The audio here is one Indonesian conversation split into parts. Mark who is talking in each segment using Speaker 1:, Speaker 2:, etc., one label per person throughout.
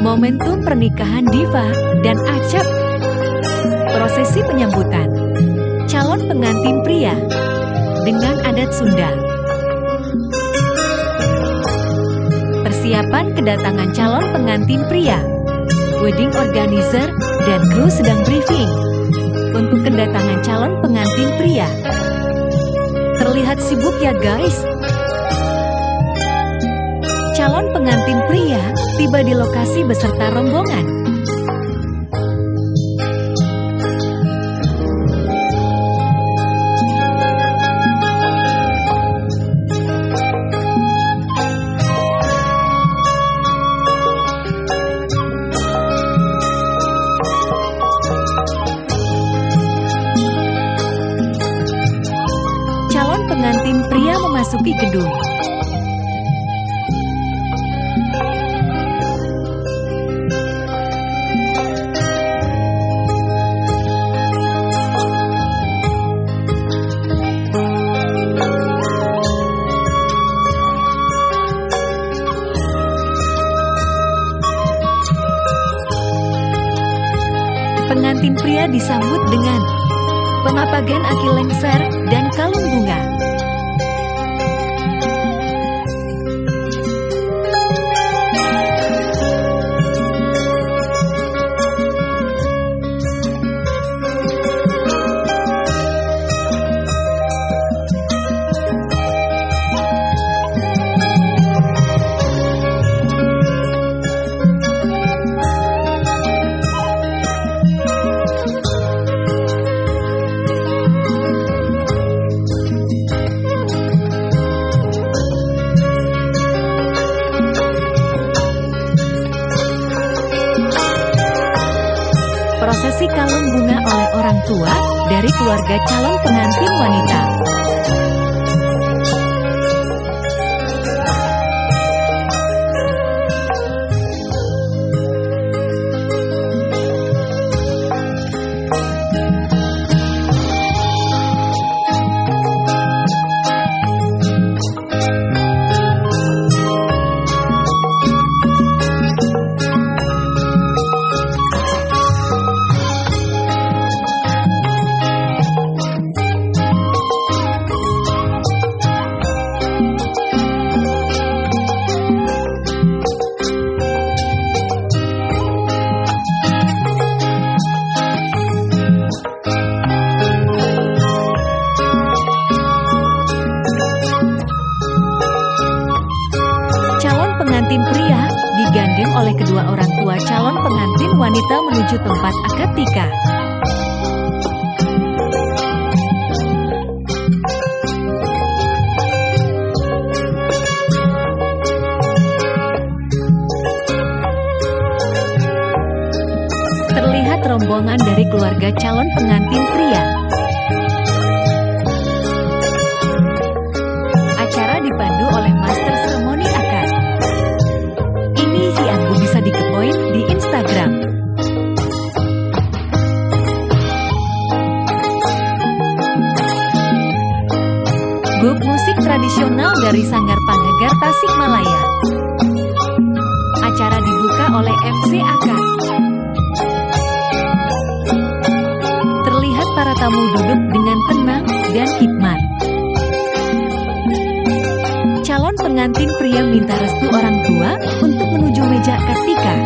Speaker 1: Momentum pernikahan Diva dan Acep. Prosesi penyambutan calon pengantin pria dengan adat Sunda. Persiapan kedatangan calon pengantin pria. Wedding organizer dan kru sedang briefing untuk kedatangan calon pengantin pria. Terlihat sibuk ya guys. Calon pengantin pria tiba di lokasi beserta rombongan. Calon pengantin pria memasuki gedung. Pengantin pria disambut dengan pengapagan aki lengser dan kalung bunga. Prosesi kalung bunga oleh orang tua dari keluarga calon pengantin wanita. Pengantin pria digandeng oleh kedua orang tua calon pengantin wanita menuju tempat akad nikah. Terlihat rombongan dari keluarga calon pengantin pria. Acara dipandu oleh master seremoni akad. Bisa dikepoin di Instagram. Grup musik tradisional dari Sanggar Panghegar Tasikmalaya. Acara dibuka oleh MC Akad. Terlihat para tamu duduk dengan tenang dan hikmat. Calon pengantin pria minta restu orang tua untuk menuju meja akad nikah.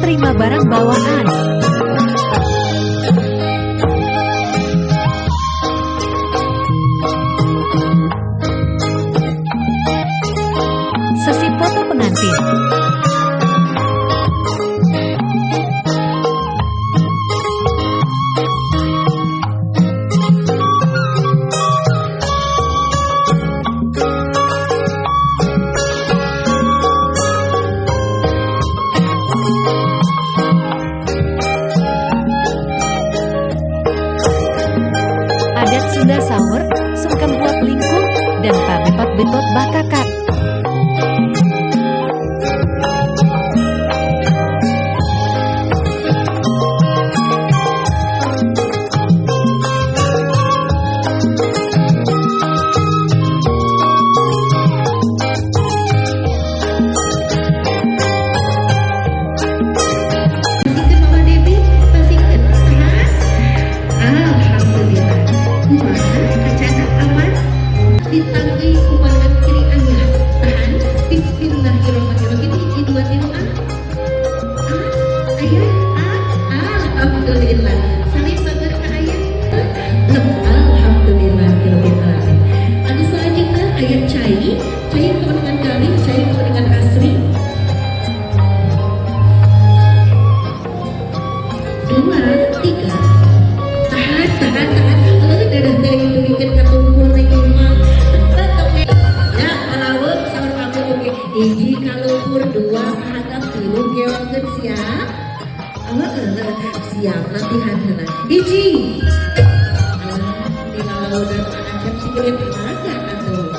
Speaker 1: menerima barang bawaan. Sesi foto pengantin. Adat Sunda Sawer, sungkem buat lingkung, dan pabepat betot bakakat.
Speaker 2: Iji kaluhur dua hadap tilu geokeun siap. Siap latihan heula. Iji. Dina laudan acap sikirin tenaga atuh.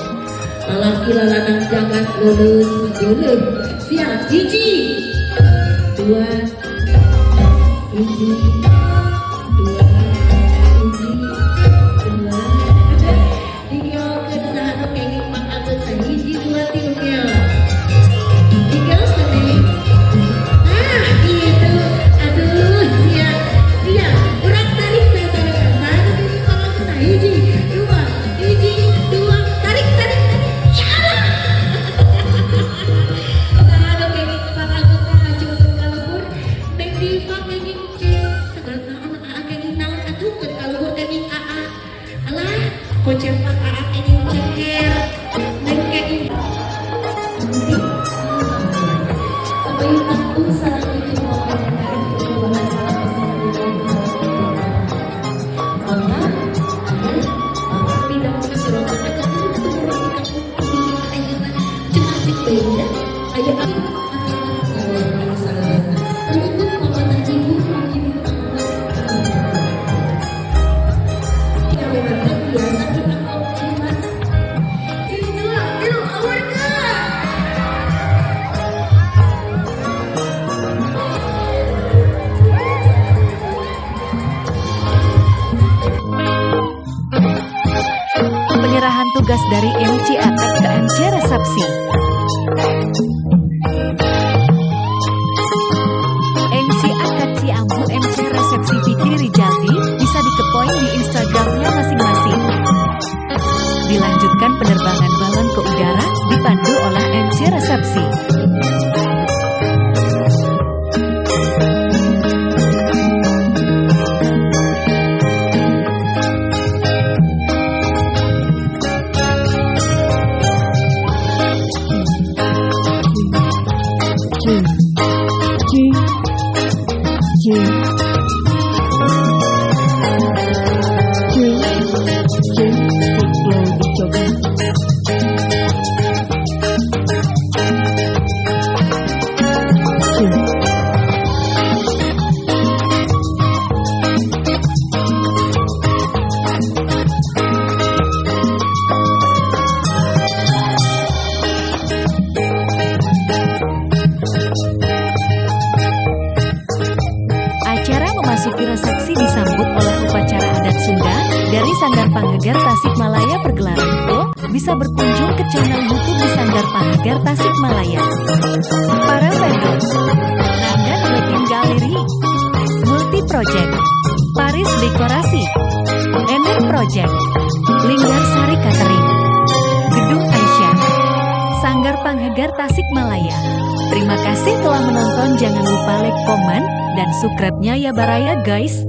Speaker 2: Lalaki lalanang jagat lulus menjuleuh. Siap. Iji. Dua. Iji. Dua. Iji. Dua. Digeokeun saha kenging mangangkeun teh hiji dua tilu geo. Kocek pak ini ceker, nengke ini. Sampai aku sarang itu tidak disuruh ada
Speaker 1: penyerahan tugas dari MC Akad ke MC Resepsi. MC Akad Ciambu MC Resepsi Fikri Rijaldi bisa dikepoin di Instagramnya masing-masing. Dilanjutkan penerbangan balon ke udara dipandu oleh MC Resepsi. Memasuki resepsi disambut oleh upacara adat Sunda dari Sanggar Panggegar Tasikmalaya. Pergelaran full bisa berkunjung ke channel YouTube di Sanggar Panggegar Tasikmalaya. Para vendor, Nandan Wedding Gallery, Multi Project, Paris Dekorasi, Ener Project, Linggar Sari Catering, Gedung Aisyah, Sanggar Panggegar Tasikmalaya. Terima kasih telah menonton. Jangan lupa like, komen, dan subscribe-nya ya Baraya guys.